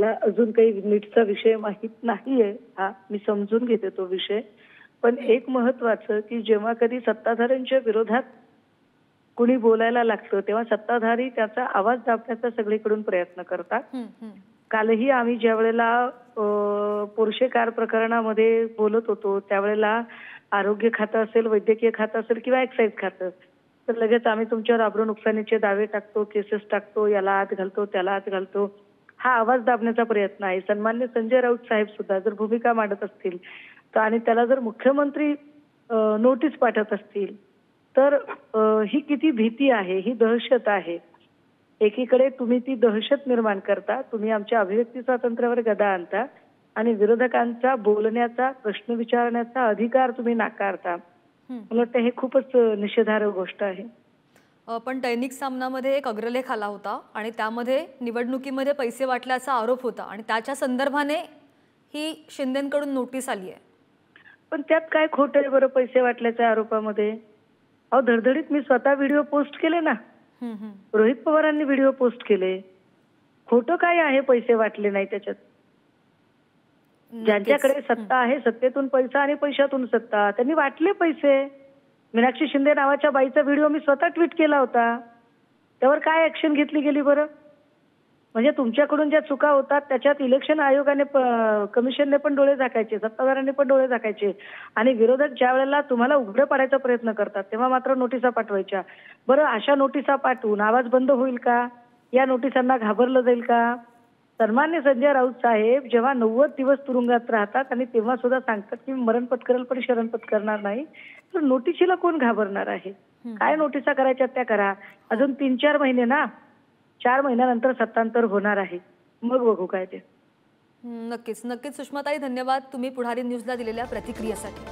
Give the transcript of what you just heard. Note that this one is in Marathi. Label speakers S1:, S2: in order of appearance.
S1: मला अजून काही नीटचा विषय माहित नाहीये, हा मी समजून घेते तो विषय. पण एक महत्वाचं की जेव्हा कधी सत्ताधाऱ्यांच्या विरोधात कुणी बोलायला लागतं तेव्हा सत्ताधारी त्याचा आवाज दाबण्याचा सगळीकडून प्रयत्न करतात. कालही आम्ही ज्या वेळेला पोर्शे कार प्रकरणामध्ये बोलत होतो त्यावेळेला आरोग्य खातं असेल, वैद्यकीय खातं असेल किंवा एक्साईज खातं, तर लगेच आम्ही तुमच्यावर आबरू नुकसानीचे दावे टाकतो, केसेस टाकतो, याला आत घालतो, त्याला आत घालतो, हा आवाज दाबण्याचा प्रयत्न आहे. सन्मान्य संजय राऊत साहेब सुद्धा जर भूमिका मांडत असतील तर आणि त्याला जर मुख्यमंत्री नोटीस पाठवत असतील तर ही किती भीती आहे, ही दहशत आहे. एकीकडे तुम्ही ती दहशत निर्माण करता, तुम्ही आमच्या अभिव्यक्ती स्वातंत्र्यावर गदा आणता आणि विरोधकांचा बोलण्याचा, प्रश्न विचारण्याचा अधिकार तुम्ही नाकारता. मला वाटतं हे खूपच निषेधार्ह गोष्ट आहे.
S2: पण दैनिक सामनामध्ये एक अग्रलेख आला होता आणि त्यामध्ये निवडणुकीमध्ये पैसे वाटल्याचा आरोप होता आणि त्याच्या संदर्भाने ही शिंदेंकडून नोटीस आली आहे.
S1: पण त्यात काय खोटं आहे बरं पैसे वाटल्याच्या आरोपामध्ये? अहो धडधडीत मी स्वतः व्हिडिओ पोस्ट केले ना, रोहित पवारांनी व्हिडिओ पोस्ट केले. खोटं काय आहे पैसे वाटले नाही त्याच्यात? ज्यांच्याकडे सत्ता आहे, सत्तेतून पैसा आणि पैशातून सत्ता, त्यांनी वाटले पैसे. मीनाक्षी शिंदे नावाच्या बाईचा व्हिडिओ मी स्वतः ट्विट केला होता. त्यावर काय ऍक्शन घेतली गेली बरं? म्हणजे तुमच्याकडून ज्या चुका होतात त्याच्यात इलेक्शन आयोगाने कमिशनने पण डोळे झाकायचे, सत्ताधाऱ्यांनी पण डोळे झाकायचे आणि विरोधक ज्या वेळेला तुम्हाला उघडं पाडायचा प्रयत्न करतात तेव्हा मात्र नोटिसा पाठवायच्या. बरं अशा नोटिसा पाठवून आवाज बंद होईल का? या नोटिसांना घाबरलं जाईल का? सन्मान्य संजय राऊत साहेब जेव्हा 90 दिवस तुरुंगात राहतात आणि तेव्हा सुद्धा सांगतात की मरण पत्करेल पण शरण पत्करणार नाही, तर नोटिशीला कोण घाबरणार आहे? काय नोटिसा करायच्या त्या करा. अजून 3-4 महिने ना, 4 महिन्यानंतर सत्तांतर होणार आहे, मग बघू काय ते.
S2: नक्कीच नक्कीच सुषमाताई, धन्यवाद तुम्ही पुढारी न्यूजला दिलेल्या प्रतिक्रियेसाठी.